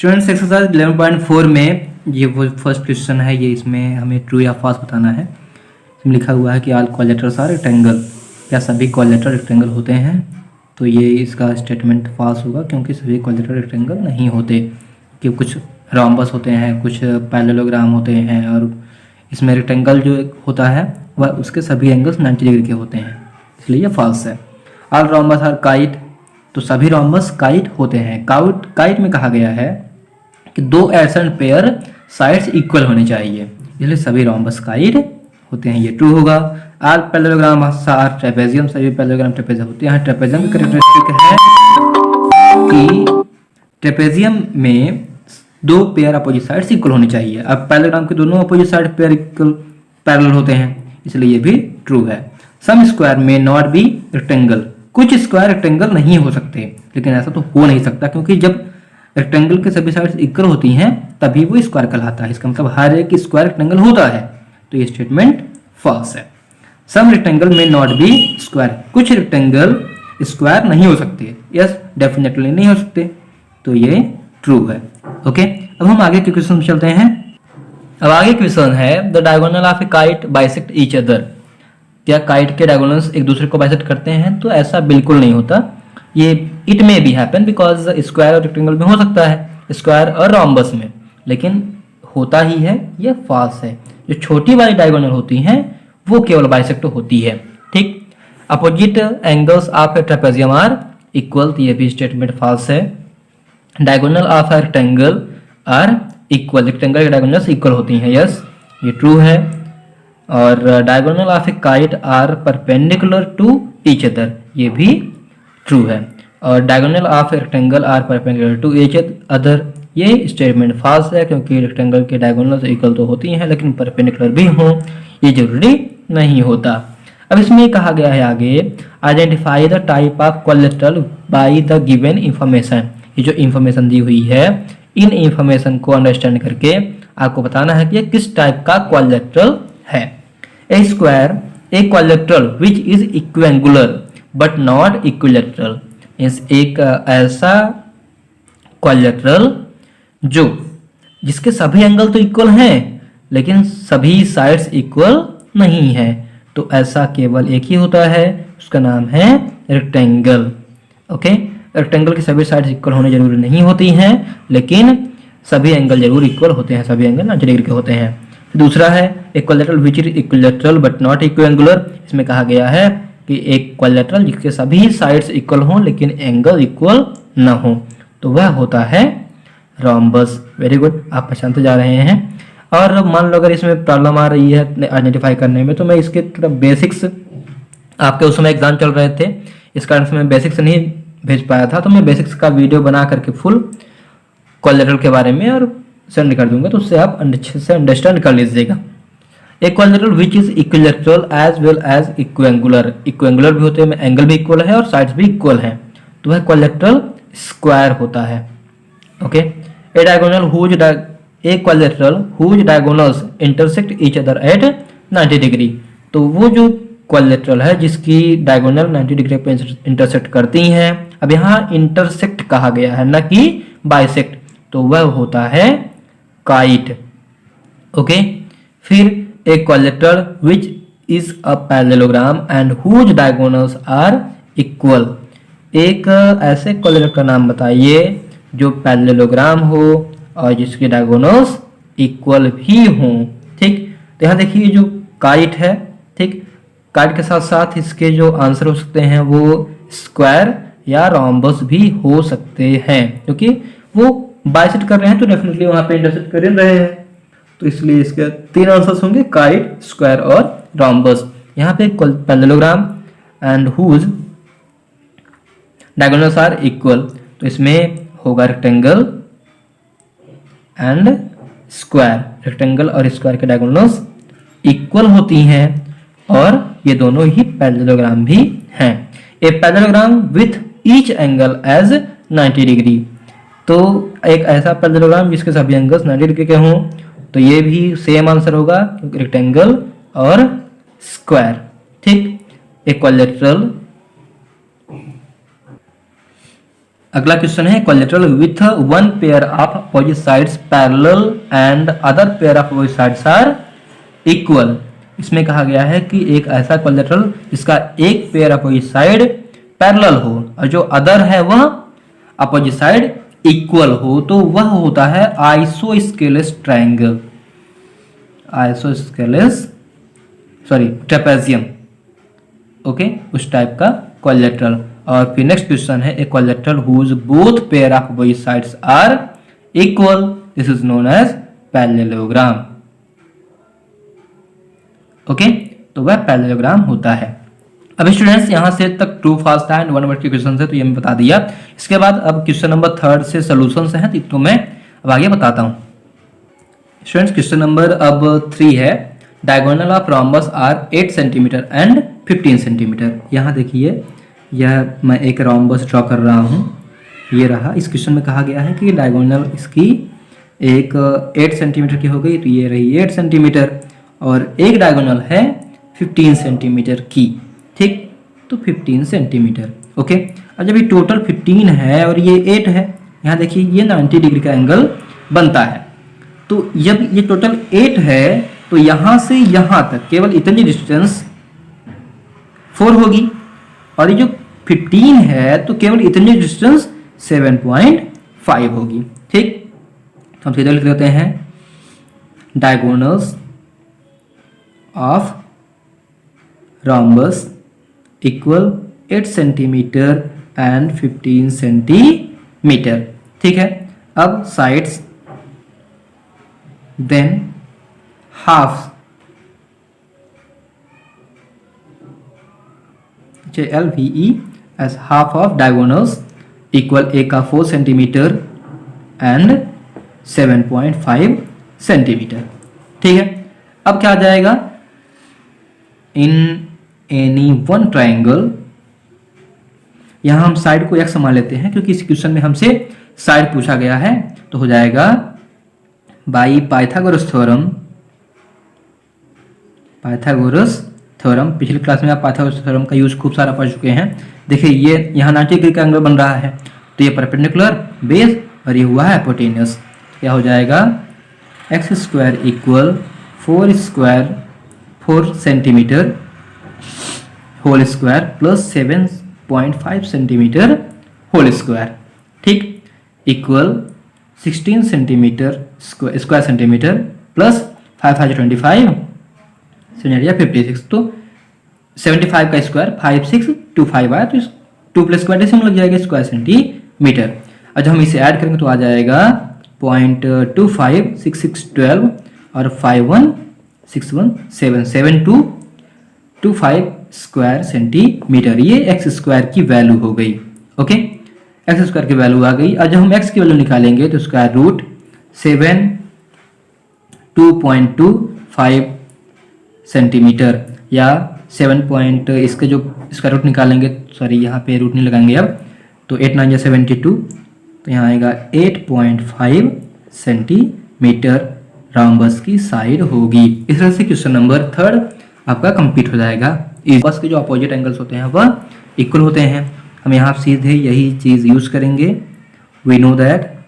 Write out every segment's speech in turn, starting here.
Students exercise 11.4 में ये वो फर्स्ट क्वेश्चन है, ये इसमें हमें ट्रू या फॉल्स बताना है। इसमें लिखा हुआ है कि ऑल क्वाड्रिलेटरल्स आर रेक्टेंगल, क्या सभी क्वाड्रिलेटरल रेक्टेंगल होते हैं। तो ये इसका स्टेटमेंट फॉल्स होगा क्योंकि सभी क्वाड्रिलेटरल रेक्टेंगल नहीं होते, कि कुछ रोम्बस होते हैं, कुछ पैरेललोग्राम होते हैं, और इसमें रेक्टेंगल जो होता है वह उसके सभी एंगल्स 90 डिग्री के होते हैं, इसलिए ये फॉल्स है। ऑल रोम्बस आर काइट, तो सभी रोम्बस काइट होते हैं। काइट में कहा गया है कि दो एडसेंट पेयर साइड्स इक्वल होने चाहिए, इसलिए सभी रोम्बस काइट होते हैं, ये ट्रू होगा। ऑल पैरेललोग्राम आर ट्रेपेजियम, सभी पैरेललोग्राम ट्रेपेजियम होते हैं। ट्रेपेजियम की कैरेक्टरिस्टिक है कि ट्रेपेजियम में दो पेयर अपोजिट साइड्स इक्वल होनी चाहिए। अब पैरेललोग्राम के दोनों opposite side pair equal parallel होते हैं, इसलिए ये भी ट्रू है। सम स्क्वायर में नॉट बी रेक्टेंगल, कुछ स्क्वायर रेक्टेंगल नहीं हो सकते, लेकिन ऐसा तो हो नहीं सकता क्योंकि जब रेक्टेंगल के सभी साइड्स इक्वल होती हैं तभी वो स्क्वायर कहलाता है। इसका मतलब हर एक स्क्वायर रेक्टेंगल होता है, तो ये स्टेटमेंट फॉल्स है। सम रेक्टेंगल में नॉट बी स्क्वायर, कुछ रेक्टेंगल स्क्वायर नहीं हो सकते, यस डेफिनेटली नहीं हो सकते, तो ये ट्रू है। ओके, अब हम आगे के क्वेश्चन में चलते हैं। अब आगे क्वेश्चन है the diagonal of a kite bisect each other, क्या काइट के डायगोनल्स एक दूसरे को बाइसेक्ट करते हैं? तो ऐसा बिल्कुल नहीं होता। ये it may be happen because square और रेक्टेंगल में हो सकता है, स्क्वायर और रोम्बस में, लेकिन होता ही है, ये फॉल्स है। जो छोटी वाली डायगोनल होती हैं वो केवल बाइसेक्ट होती है। ठीक, opposite angles of a trapezium are equal, तो ये भी स्टेटमेंट फॉल्स है। Diagonal of a rectangle are equal, rectangle के डायगोनल्स इक्वल होती हैं, यस ये ट्रू है। और diagonal of a kite are perpendicular to each other, ये भी ट्रू है। और diagonal of a rectangle are perpendicular to each other, ये स्टेटमेंट फॉल्स है क्योंकि रेक्टेंगल के डायगोनल्स इक्वल तो होती हैं लेकिन परपेंडिकुलर भी हों ये जरूरी नहीं होता। अब इसमें कहा गया है आगे, identify the type of quadrilateral by the given information. ये जो इंफॉर्मेशन दी हुई है, इन इंफॉर्मेशन को अंडरस्टैंड करके आपको बताना है कि ये किस टाइप का क्वाड्रिलेटरल है। A square a quadrilateral which is equiangular but not equilateral, एक ऐसा क्वाड्रिलेटरल जो जिसके सभी एंगल तो इक्वल हैं लेकिन सभी साइड्स इक्वल नहीं है, तो ऐसा केवल एक ही होता है, उसका नाम है रेक्टेंगल। ओके, रेक्टेंगल की सभी साइड्स इक्वल होने जरूरी नहीं होती हैं, लेकिन सभी एंगल जरूर इक्वल होते हैं, सभी एंगल 90 डिग्री के होते हैं। दूसरा है equilateral which is equilateral but not equiangular, इसमें कहा गया है कि एक क्वाड्रिलेटरल जिसके सभी साइड्स इक्वल हों लेकिन एंगल इक्वल न हो, तो वह होता है रोम्बस। वेरी गुड, आप पहचानते जा रहे हैं। और मान लो अगर इसमें प्रॉब्लम आ रही है आइडेंटिफाई करने में, तो मैं इसके थोड़ा बेसिक्स, आपके उस समय एग्जाम चल रहे थे इस कारण से मैं बेसिक्स नहीं भेज पाया था, तो मैं बेसिक्स का वीडियो बना करके फुल क्वाड्रिलेटरल के बारे में और सेंड कर दूंगा, तो उससे आप अच्छे से अंडरस्टैंड कर लीजिएगा। एक quadrilateral which is equilateral as well as equiangular, equiangular भी होते हैं, एंगल भी इक्वल है और साइड्स भी इक्वल हैं, तो वह क्वाड्रिलेटरल स्क्वायर होता है। Okay, a diagonal whose a quadrilateral whose diagonals intersect each other at 90 degree, तो वो जो क्वाड्रिलेटरल है जिसकी डायगोनल 90 डिग्री पे इंटरसेक्ट करती हैं, अब यहाँ इंटरसेक्ट कहा गया है न कि बाइसेक्ट, तो वह होता है काइट। ओके, फिर एक quadrilateral which is a parallelogram and whose diagonals are equal, एक ऐसे क्वाड्रिलेटरल का नाम बताइए जो पैरेललोग्राम हो और जिसके डायगोनल्स इक्वल भी हों। ठीक, तो यहाँ देखिए जो काइट है, ठीक, काइट के साथ साथ इसके जो आंसर हो सकते हैं वो स्क्वायर या रोम्बस भी हो सकते हैं, क्योंकि वो बाइसेक्ट कर रहे हैं तो डेफिनेटली वहां पे इंटरसेक्ट कर रहे हैं, तो इसलिए इसके तीन आंसर्स होंगे, काइट, स्क्वायर और रोम्बस। यहाँ पे parallelogram and whose diagonals are equal, तो इसमें होगा रेक्टेंगल एंड स्क्वायर, रेक्टेंगल और स्क्वायर के डायगोनल्स इक्वल होती हैं और ये दोनों ही पैरेललोग्राम भी हैं। A parallelogram with each angle as 90 degree, तो एक ऐसा पैरेललोग्राम जिसके सभी एंगल्स 90 डिग्री के हों, तो ये भी सेम आंसर होगा, रेक्टेंगल और स्क्वायर। ठीक, एक क्वाड्रिलेटरल अगला क्वेश्चन है quadrilateral with one pair of opposite sides parallel and other pair of opposite sides are equal. इसमें कहा गया है कि एक ऐसा कोलेटरल जिसका एक पेयर अपोजिट साइड पैरेलल हो और जो अदर है वह अपोजिट साइड इक्वल हो, तो वह होता है आइसोस्केलेस ट्रायंगल, ट्रेपेजियम। ओके, उस टाइप का कोलेटरल। और फिर नेक्स्ट क्वेश्चन है a collateral whose both pair of opposite sides are equal, this is known as parallelogram. Okay, तो वह पैरेललोग्राम होता है। अब स्टूडेंट्स यहाँ से तक ट्रू फॉल्स था एंड वन वर्ड के क्वेश्चन है, तो ये मैं बता दिया। इसके बाद अब क्वेश्चन नंबर 3 से सॉल्यूशंस हैं, तो मैं अब आगे बताता हूँ। स्टूडेंट्स क्वेश्चन नंबर अब 3 है, diagonal of rhombus are 8 centimetre and 15 centimetre. यहाँ देखिए, यह मैं एक रोम्बस ड्रॉ कर रहा हूँ, ये रहा। इस क्वेश्चन में कहा गया है कि डायगोनल इसकी एक 8 सेंटीमीटर की हो गई, तो ये रही 8 सेंटीमीटर, और एक डायगोनल है 15 सेंटीमीटर की, ठीक, तो 15 सेंटीमीटर। ओके, अब जब ये टोटल 15 है और ये 8 है, यहाँ देखिए ये 90 डिग्री का एंगल बनता है। तो जब ये टोटल 8 है तो यहाँ से यहाँ तक केवल इतनी डिस्टेंस 4 होगी, और ये जो 15 है तो केवल इतनी डिस्टेंस 7.5 होगी, ठीक। तो हम सीधे लिख देते हैं diagonals of rhombus equal 8 centimetre and 15 centimetre, ठीक है। अब sides, than half LVE as half of diagonals equal A का 4 सेंटीमीटर एंड 7.5 सेंटीमीटर, ठीक है। अब क्या आ जाएगा, इन एनी वन ट्राइंगल, यहां हम साइड को x मान लेते हैं क्योंकि इस क्वेश्चन में हमसे साइड पूछा गया है, तो हो जाएगा बाई पाइथागोरस थ्योरम। पिछली क्लास में आप पाइथागोरस थ्योरम का यूज खूब सारा पढ़ चुके हैं। देखिए ये यहाँ 90 डिग्री का एंगल बन रहा है, तो ये परपेंडिकुलर बेस और ये हुआ है हाइपोटेन्यूस। क्या हो जाएगा, x square equal 4 centimetre whole square plus 7.5 centimetre whole square, ठीक, equal 16 centimetre square centimetre plus 525 या 56, तो 75 का स्क्वायर 5625 आया, तो 2 प्लस स्क्वायर डेसिमल लग जाएगा स्क्वायर सेंटीमीटर। और जब हम इसे ऐड करेंगे तो आ जाएगा 0.25 6612 और 51617225 स्क्वायर सेंटीमीटर। ये एक्स स्क्वायर की वैल्यू हो गई। ओके, एक्स स्क्वायर की वैल्यू आ गई। और जब हम एक्स की वैल्यू निकालेंगे तो स्क्वायर रूट 2.25 सेंटीमीटर या 7 इसके जो स्क्वायर रूट निकालेंगे, सॉरी यहाँ पे रूट नहीं लगाएंगे अब, तो 8 9 72, तो यहाँ आएगा 8.5 सेंटीमीटर रोम्बस की साइड होगी। इस तरह से क्वेश्चन नंबर 3 आपका कंप्लीट हो जाएगा। रोम्बस के जो अपोजिट एंगल्स होते हैं वह इक्वल होते हैं। हम यहाँ सीधे यही चीज यूज करेंगे। We know that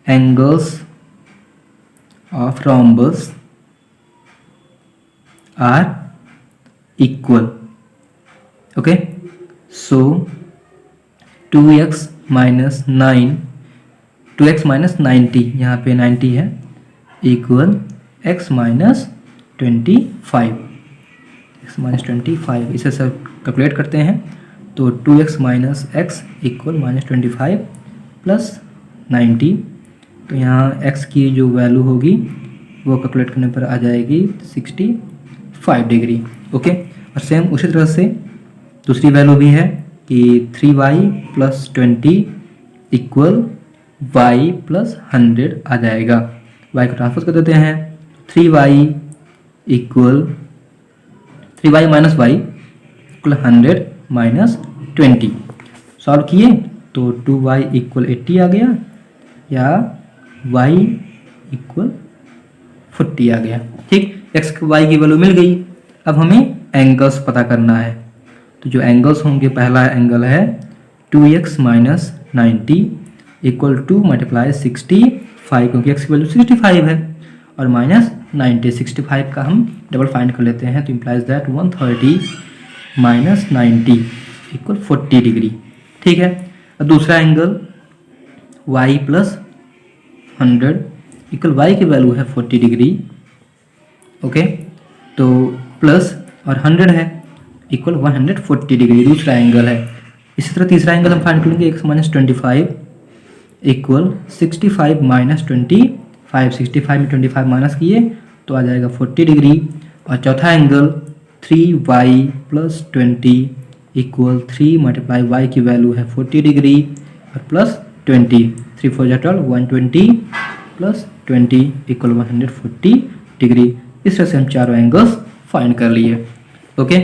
angles of rhombus are equal. Okay, so 2x minus 90, यहाँ पे 90 है, इक्वल x minus 25, इसे सब कैलकुलेट करते हैं तो 2x minus x equal -25 plus 90, तो यहाँ x की जो वैल्यू होगी वो कैलकुलेट करने पर आ जाएगी 65 डिग्री। ओके, और सेम उसी तरह से दूसरी वैल्यू भी है कि 3y plus 20 equal y plus 100 आ जाएगा। y को ट्रांसफर कर देते हैं, 3y equal 3y minus y equal 100 minus 20। Solve किए तो 2y इक्वल 80 आ गया या y इक्वल 40 आ गया। ठीक, x y की वैल्यू मिल गई। अब हमें एंगल्स पता करना है, तो जो एंगल्स होंगे, पहला एंगल है 2x minus 90 equal to multiply 65, क्योंकि x की वैल्यू 65 है, और माइनस 90, 65 का हम डबल फाइंड कर लेते हैं, तो implies that 130 minus 90 equal 40 degree. ठीक है। और दूसरा angle y plus 100 equal y की वैल्यू है 40 डिग्री। ओके, तो प्लस और 100 है इक्वल 140 डिग्री, दूसरा एंगल है। इसी तरह तीसरा एंगल हम फाइंड करेंगे, x माइनस 25 इक्वल 65 माइनस 25, 65 में 25 माइनस किए तो आ जाएगा 40 डिग्री। और चौथा angle 3y plus 20 equal 3 multiply y की वैल्यू है 40 डिग्री और प्लस 20, 3 4 जा 12, 120 प्लस 20 इक्वल 140 डिग्री। इस तरह से हम चारों एंगल्स फाइंड कर लिए। ओके,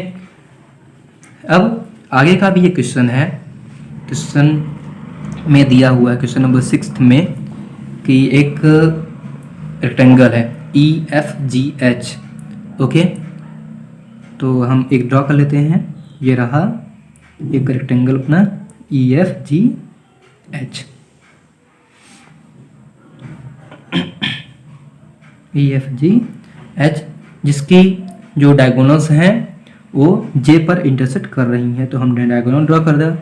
अब आगे का भी ये क्वेश्चन है। क्वेश्चन में दिया हुआ है, क्वेश्चन नंबर 6 में, कि एक रेक्टेंगल है EFGH। ओके, तो हम एक ड्रॉ कर लेते हैं। ये रहा एक रेक्टेंगल अपना EFGH। EFGH जिसकी जो डायगोनल्स हैं वो J पर इंटरसेक्ट कर रही हैं, तो हमने डायगोनल ड्रॉ कर दिया,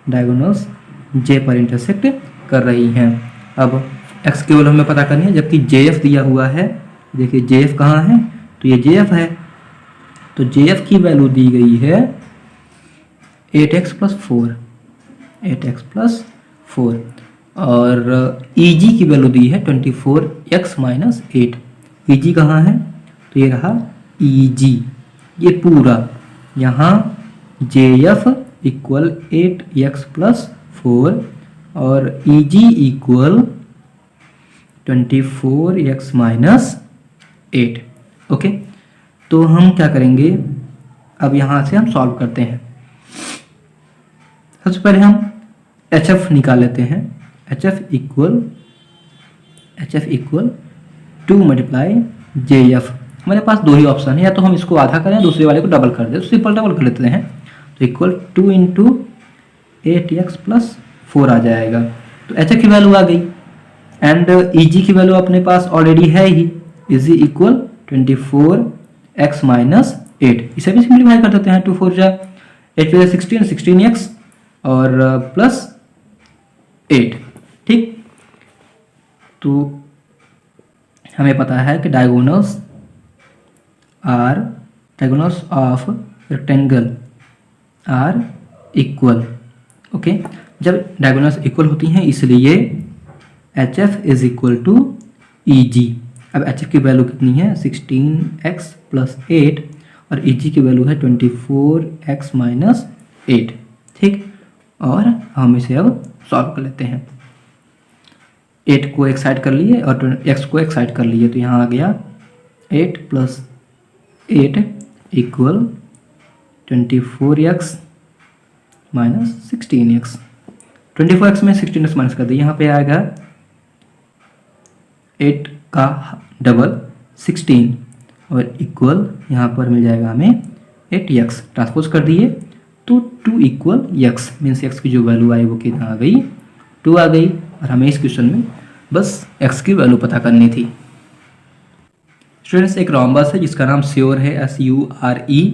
डायगोनल्स J पर इंटरसेक्ट कर रही हैं। अब x की वैल्यू हमें पता करनी है, जबकि JF दिया हुआ है। देखिए JF कहाँ है, तो ये JF है, तो JF की वैल्यू दी गई है 8x प्लस 4, 8x प्लस 4, और EG की वैल्यू दी है 24x माइनस 8। EG कहाँ है, तो ये रहा EG, ये पूरा यहाँ JF इक्वल 8x प्लस 4 और EG equal 24x minus 8। Okay, तो हम क्या करेंगे, अब यहाँ से हम सॉल्व करते हैं। सबसे पहले हम HF निकाल लेते हैं। HF equal 2 multiply JF। हमारे पास दो ही ऑप्शन है, या तो हम इसको आधा करें, दूसरे वाले को डबल कर दें, तो सिंपल डबल कर लेते हैं, तो इक्वल 2 इंटू 8x प्लस 4 आ जाएगा। तो HF की वैल्यू आ गई, एंड EG की वैल्यू अपने पास ऑलरेडी है ही, EG इक्वल 24x माइनस 8। इसे भी सिंप्लीफाई कर देते हैं, 2 4 जा 8 पे 16, 16x और प्लस 8। ठीक, तो हमें पता है कि diagonals of rectangle are equal. Okay, जब डायगोनल्स इक्वल होती हैं इसलिए HF is equal to EG। अब HF की वैल्यू कितनी है, 16x प्लस 8, और EG की वैल्यू है 24x माइनस 8। ठीक, और हम इसे अब सॉल्व कर लेते हैं। 8 को एक साइड कर लिए और x को एक साइड कर लिए, तो यहाँ आ गया 8 plus 8 equal 24x minus 16x। 24x में 16x माइनस कर दिए, यहाँ पे आएगा 8 का डबल 16 और इक्वल यहाँ पर मिल जाएगा हमें 8x। ट्रांसपोज कर दिए तो 2 इक्वल x, मीन्स x की जो वैल्यू आई वो कितना आ गई, 2 आ गई। और हमें इस क्वेश्चन में बस x की वैल्यू पता करनी थी। स्टूडेंट्स, एक रोम्बस है जिसका नाम स्योर है, SURE।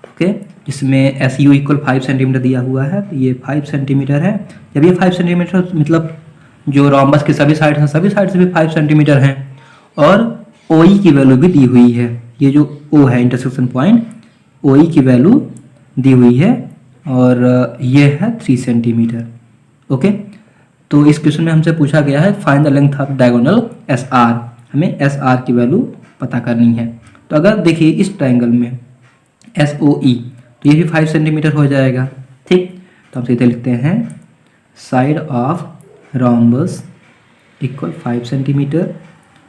ओके, जिसमें SU इक्वल 5 सेंटीमीटर दिया हुआ है, तो ये 5 सेंटीमीटर है। जब ये 5 सेंटीमीटर मतलब जो रोम्बस के सभी साइड हैं, सभी साइड से भी 5 सेंटीमीटर हैं, और OE की वैल्यू भी दी हुई है। ये जो O है इंटरसेक्शन पॉइंट, OE की वैल्यू दी हुई है, और ये है 3 सेंटीमीटर। ओके, तो इस क्वेश्चन में हमसे पूछा गया है find the length of diagonal SR। हमें SR की वैल्यू पता करनी है। तो अगर देखिए इस ट्रायंगल में SOE, तो ये भी 5 सेंटीमीटर हो जाएगा। ठीक, तो हम सीधे लिखते हैं side of rhombus equal 5 centimetre.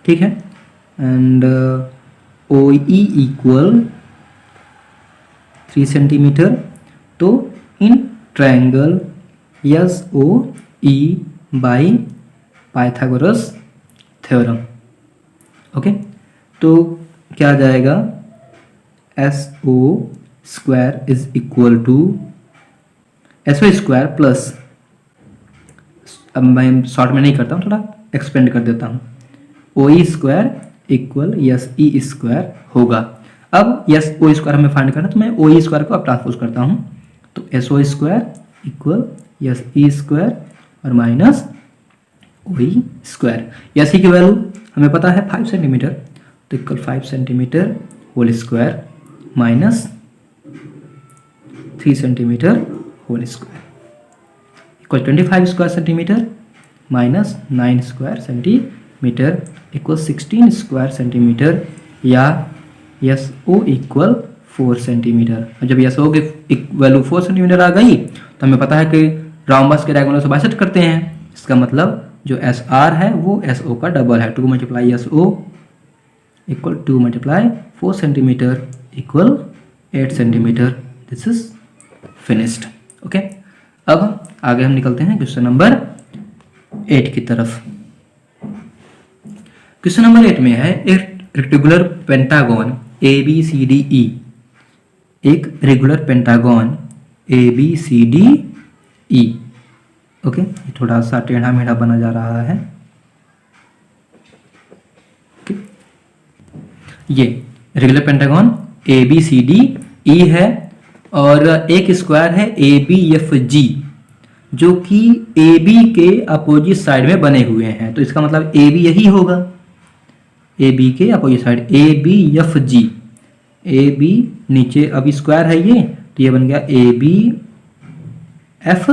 ठीक है, एंड OE इक्वल 3 सेंटीमीटर। तो in triangle SOE by Pythagoras theorem. Okay, तो क्या आ जाएगा, SO square is equal to S O square plus, अब मैं शॉर्ट में नहीं करता हूँ, थोड़ा एक्सपेंड कर देता हूँ, ओ E square equal S E square होगा। अब यस ओ स्क्वायर हमें फाइंड करना, तो मैं ओ ई स्क्वायर को अब ट्रांसपोज करता हूँ, तो S O square equal S E square और minus O E square. S E की वैल्यू हमें पता है 5 सेंटीमीटर, तो equal 5 centimetre whole square minus 3 centimetre whole square equal 25 square centimetre minus 9 square centimetre equal 16 square centimetre, या S O equal 4 centimetre. और जब yes ओ की वैल्यू 4 सेंटीमीटर आ गई तो हमें पता है कि रोम्बस के डायगोनल से बाइसेक्ट करते हैं, इसका मतलब जो एस आर है वो एस ओ का डबल है, 2 multiply S O equal 2 multiply 4 centimetre equal 8 centimetre. This is finished. Okay, अब आगे हम निकलते हैं क्वेश्चन नंबर 8 की तरफ। क्वेश्चन नंबर 8 में है एक rectangular pentagon A B C D E, एक regular pentagon A B C D E. Okay, ये थोड़ा सा टेढ़ा मेढ़ा बना जा रहा है। okay. ये regular pentagon A B C D E है और एक स्क्वायर है ए बी एफ जी, जो कि ए बी के अपोजिट साइड में बने हुए हैं, तो इसका मतलब ए बी यही होगा, ए बी के opposite side A B F G. A B नीचे अब स्क्वायर है ये, तो ये बन गया A B F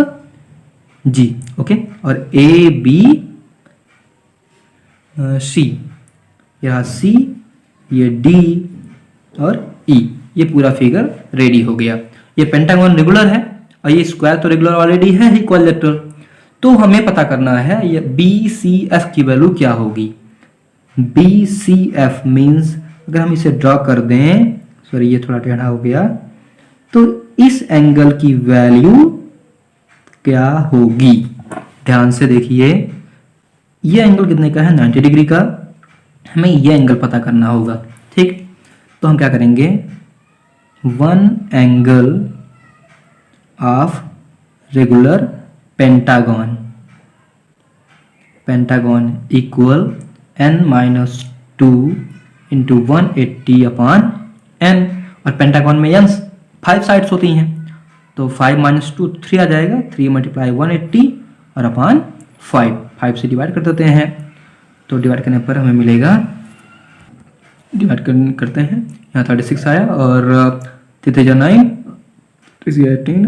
G. Okay, और ए बी सी, यह सी, ये डी और ई, ये पूरा फिगर रेडी हो गया। ये पेंटागन रेगुलर है और ये स्क्वायर तो रेगुलर ऑलरेडी है इक्विलैटरल, तो हमें पता करना है ये बी सी एफ की वैल्यू क्या होगी। बी सी एफ मीन्स अगर हम इसे ड्रॉ कर दें, सॉरी ये थोड़ा टेढ़ा हो गया, तो इस एंगल की वैल्यू क्या होगी। ध्यान से देखिए, ये एंगल कितने का है, 90 डिग्री का, हमें ये एंगल पता करना होगा। ठीक, तो हम क्या करेंगे, one angle of regular pentagon, pentagon equal n minus 2 into 180 upon n, और पेंटागन में n 5 साइड्स होती हैं, तो 5 माइनस 2 3 आ जाएगा, 3 मल्टीप्लाई 180 और अपॉन 5 से डिवाइड कर देते हैं, तो डिवाइड करने पर हमें मिलेगा, डिवाइड करते हैं, यहाँ 36 आया और 3 18,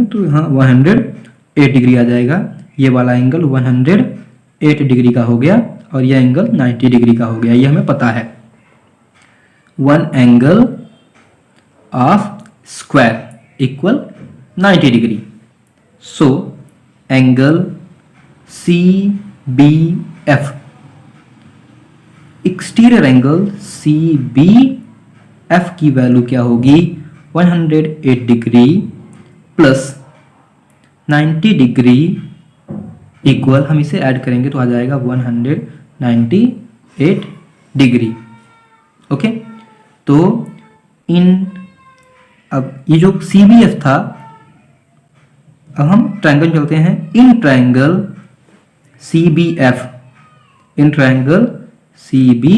तो यहाँ 108 डिग्री आ जाएगा। ये वाला एंगल 108 डिग्री का हो गया और यह एंगल 90 डिग्री का हो गया, ये हमें पता है। One angle of square equal 90 degree, so angle C B F, exterior angle C B F की वैल्यू क्या होगी, 108 डिग्री प्लस 90 डिग्री इक्वल, हम इसे ऐड करेंगे तो आ जाएगा 198 डिग्री। ओके, तो इन, अब ये जो सी बी एफ था, अब हम ट्रायंगल चलते हैं, in triangle C B F, in triangle C B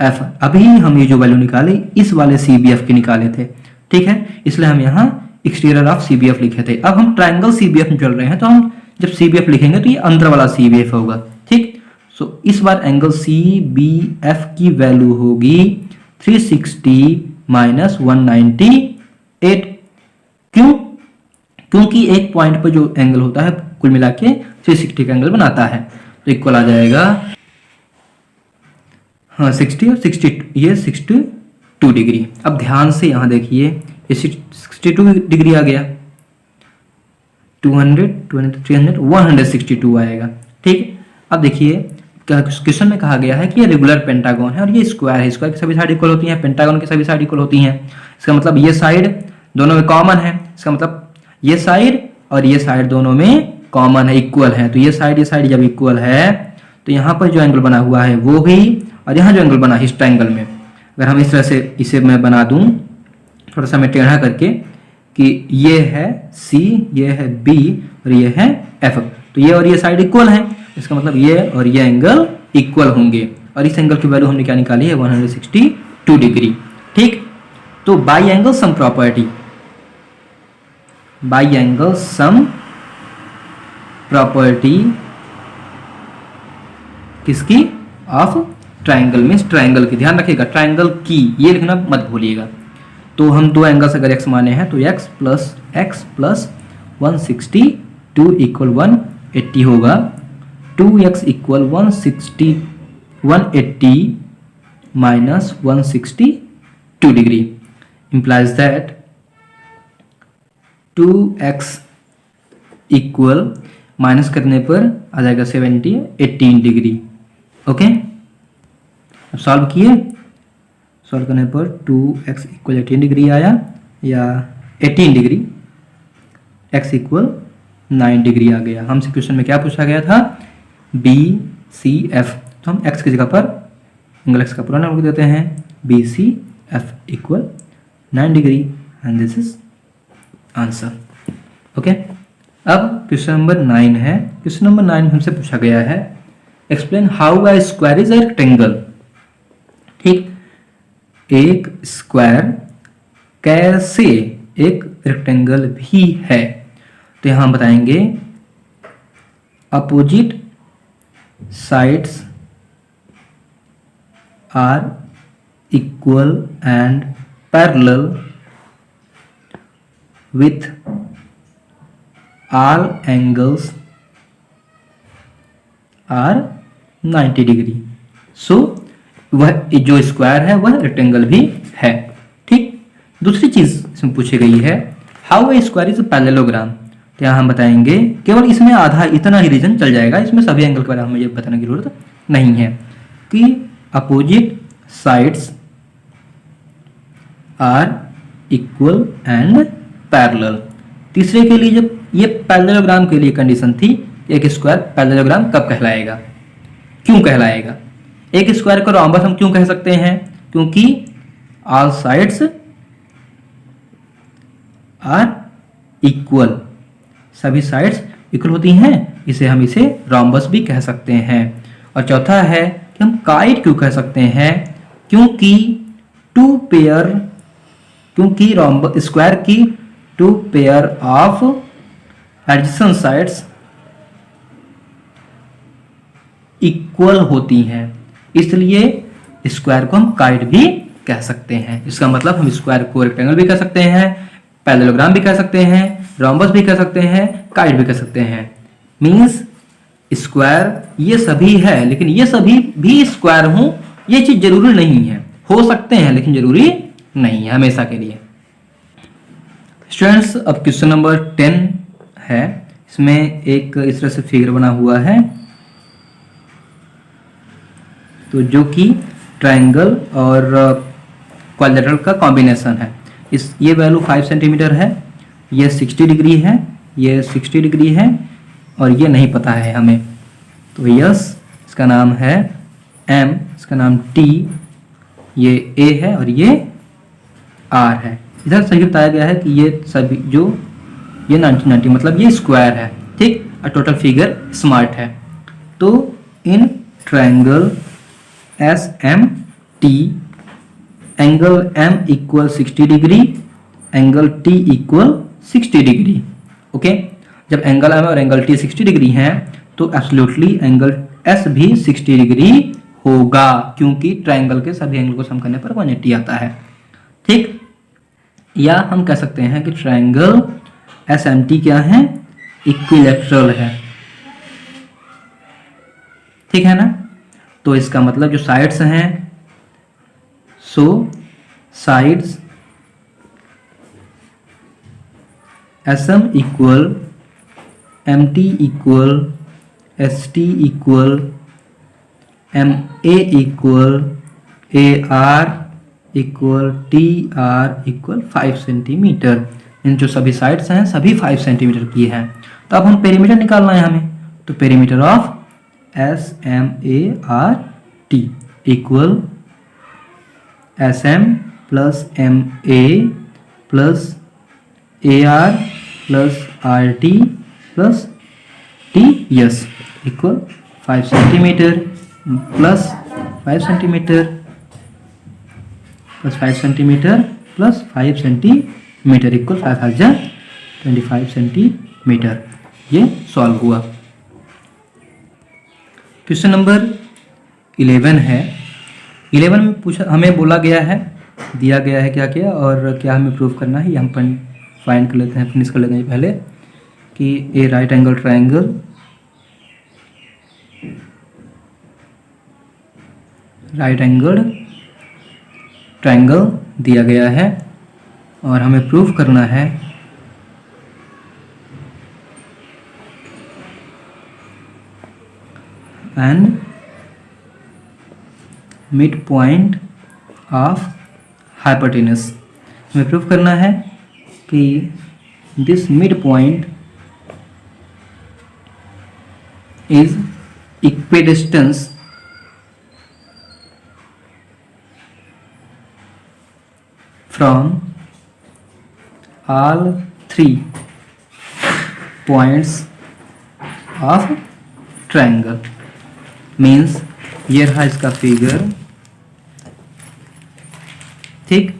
F, अभी हम ये जो वैल्यू निकाले इस वाले सी बी एफ के निकाले थे, ठीक है, इसलिए हम यहाँ exterior of C B F लिखे थे। अब हम ट्रायंगल सी बी एफ में चल रहे हैं, तो हम जब सी बी एफ लिखेंगे तो ये अंदर वाला सी बी एफ होगा। ठीक, सो इस बार एंगल सी बी एफ की वैल्यू होगी 360 माइनस 198। क्यों? क्योंकि एक पॉइंट पर जो एंगल होता है कुल मिला के 360 का एंगल बनाता है, तो इक्वल आ जाएगा, हाँ 60 और 60, ये 62 डिग्री। अब ध्यान से यहाँ देखिए, ये 62 डिग्री आ गया, 200, 300, 162 आएगा। ठीक, अब देखिए क्वेश्चन में कहा गया है कि ये रेगुलर पेंटागन है और ये स्क्वायर है, स्क्वायर की सभी साइड इक्वल होती हैं, पेंटागन की सभी साइड इक्वल होती हैं, इसका मतलब ये साइड दोनों में कॉमन है, इसका मतलब ये साइड और ये साइड दोनों में कॉमन है, इक्वल है, तो ये साइड जब इक्वल है तो यहाँ पर जो एंगल बना हुआ है वो भी, और यहाँ जो एंगल बना है इस ट्रायंगल में, अगर हम इस तरह से इसे मैं बना दूं, थोड़ा सा मैं टेढ़ा करके, कि ये है C, ये है B और ये है F। तो ये और ये साइड इक्वल है, इसका मतलब ये और ये एंगल इक्वल होंगे और इस एंगल की वैल्यू हमने क्या निकाली है 162 डिग्री। ठीक, तो by angle sum property, by angle sum property किसकी, ऑफ ट्राइंगल, मीन्स ट्राइंगल की, ध्यान रखिएगा ट्राइंगल की, ये लिखना मत भूलिएगा। तो हम दो एंगल्स अगर x माने हैं तो x प्लस 162 इक्वल 180 होगा। 2x equal 180 minus 162 degree implies that 2x equal minus करने पर आ जाएगा 18 डिग्री। ओके, अब सॉल्व किए, सॉल्व करने पर 2x इक्वल 18 डिग्री आया या 18 डिग्री, x इक्वल 9 डिग्री आ गया। हमसे क्वेश्चन में क्या पूछा गया था, BCF, तो हम x की जगह पर एंगल x का पूरा नाम लिख देते हैं BCF equal 9 degree and this is answer. Okay, अब क्वेश्चन नंबर 9 है। क्वेश्चन नंबर 9 में हमसे पूछा गया है explain how a square is a rectangle. ठीक, एक स्क्वायर कैसे एक रेक्टेंगल भी है, तो यहां बताएंगे opposite sides are equal and parallel with all angles are 90 degree. So वह जो स्क्वायर है वह रेक्टेंगल भी है। ठीक, दूसरी चीज इसमें पूछी गई है how a square is parallelogram. तो यहाँ हम बताएंगे केवल इसमें आधा इतना ही रीजन चल जाएगा, इसमें सभी एंगल के बारे में हमें ये बताने की जरूरत नहीं है कि opposite sides are equal and parallel. तीसरे के लिए जब ये पैरेललोग्राम के लिए कंडीशन थी, एक स्क्वायर पैरेललोग्राम कब कहलाएगा, क्यों कहलाएगा। एक स्क्वायर को रोम्बस हम क्यों कह सकते हैं, क्योंकि ऑल साइड्स आर इक्वल, सभी साइड्स इक्वल होती हैं, इसे हम इसे रोम्बस भी कह सकते हैं। और चौथा है कि हम काइट क्यों कह सकते हैं, क्योंकि रोम्बस स्क्वायर की two pair of adjacent sides equal होती हैं, इसलिए स्क्वायर को हम काइट भी कह सकते हैं। इसका मतलब हम स्क्वायर को रेक्टेंगल भी कह सकते हैं, पैरेललोग्राम भी कह सकते हैं, रोम्बस भी कह सकते हैं, काइट भी कह सकते हैं। मींस स्क्वायर ये सभी है, लेकिन ये सभी भी स्क्वायर हों ये चीज जरूरी नहीं है, हो सकते हैं लेकिन जरूरी नहीं है हमेशा के लिए। स्टूडेंट्स, अब क्वेश्चन नंबर 10 है, इसमें एक इस तरह से फिगर बना हुआ है, तो जो कि ट्रायंगल और क्वाड्रिलेटरल का कॉम्बिनेशन है। ये वैल्यू 5 सेंटीमीटर है, ये 60 डिग्री है, ये 60 डिग्री है और ये नहीं पता है हमें। तो यस, इसका नाम है M, इसका नाम T, ये A है और ये R है। इधर सही बताया गया है कि ये सभी जो ये 90 मतलब ये स्क्वायर है। ठीक, और टोटल फिगर स्मार्ट है। तो in triangle SMT angle M equal 60 degree, angle T equal 60 degree. Okay, जब एंगल M और एंगल T 60 डिग्री हैं तो एब्सोल्युटली एंगल S भी 60 डिग्री होगा, क्योंकि ट्रायंगल के सभी एंगल को सम करने पर 180 आता है। ठीक, या हम कह सकते हैं कि ट्रायंगल SMT क्या है, इक्विलैटरल है। ठीक है ना, तो इसका मतलब जो साइड्स हैं, so sides SM equal MT equal ST equal MA equal AR equal TR equal 5 centimetre. इन जो सभी साइड्स हैं सभी 5 सेंटीमीटर की हैं। तो अब हम पेरीमीटर निकालना है हमें, तो perimeter of SMART equal SM plus MA plus AR plus RT plus TS equal 5 centimetre plus 5 centimetre plus 5 centimetre plus 5 centimetre equal 5025 centimetre. ये सॉल्व हुआ। क्वेश्चन नंबर 11 है। 11 में पूछा, हमें बोला गया है, दिया गया है क्या क्या और क्या हमें प्रूव करना है, ये हम फाइंड कर लेते हैं, फिनिश कर लेते हैं पहले कि ए राइट एंगल ट्रायंगल दिया गया है और हमें प्रूव करना है and mid point of hypotenuse. हमें प्रूव करना है कि this mid point is equidistance from all 3 points of triangle। Means ये रहा इसका फिगर। ठीक,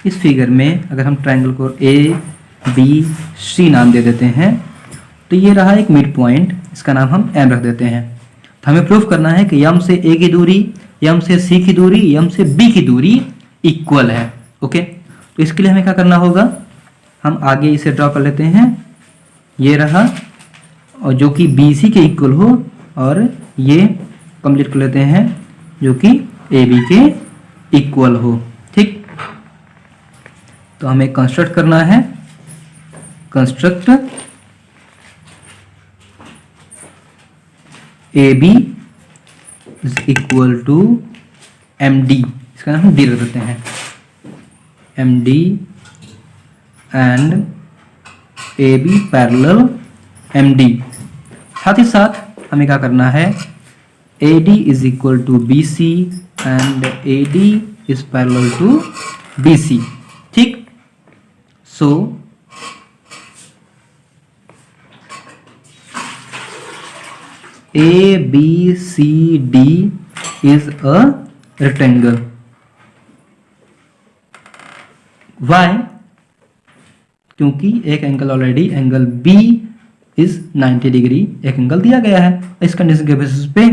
इस फिगर में अगर हम ट्रायंगल को ABC नाम दे देते हैं तो ये रहा एक मिड पॉइंट, इसका नाम हम M रख देते हैं। तो हमें प्रूफ करना है कि M से A की दूरी, M से C की दूरी, M से B की दूरी इक्वल है। ओके, तो इसके लिए हमें क्या करना होगा, हम आगे इसे ड्रॉ कर लेते हैं। ये रहा, और जो कि BC के इक्वल हो, और ये कंप्लीट कर लेते हैं जो कि AB के इक्वल हो। ठीक, तो हमें कंस्ट्रक्ट करना है, construct AB is equal to MD, इसका नाम हम D रख देते हैं, MD and AB parallel MD। साथ ही साथ हमें क्या करना है, AD is equal to BC and AD is parallel to BC। ठीक, so ABCD is a rectangle. Why? क्योंकि एक angle already, angle B is 90 degree एक एंगल दिया गया है। इस कंडीशन के बेसिस पे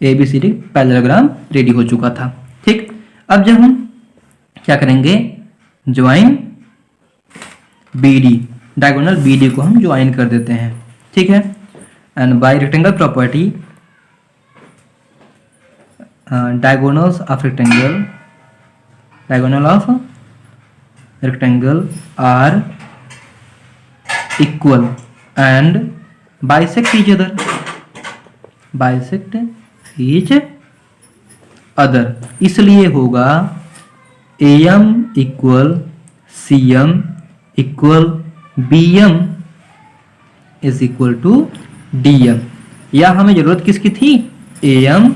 ABCD पैरेललोग्राम रेडी हो चुका था। ठीक, अब जब हम क्या करेंगे, ज्वाइन BD, डायगोनल BD को हम ज्वाइन कर देते हैं। ठीक है, and by rectangle property diagonals of rectangle are equal and bisect each other। इसलिए होगा AM equal CM equal BM is equal to DM। या हमें जरूरत किसकी थी, AM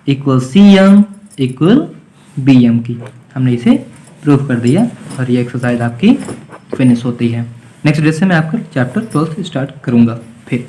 equal CM equal BM की। हमने इसे प्रूफ कर दिया और ये एक्सरसाइज आपकी फिनिश होती है। नेक्स्ट डे से मैं आपका चैप्टर 12 स्टार्ट करूंगा फिर।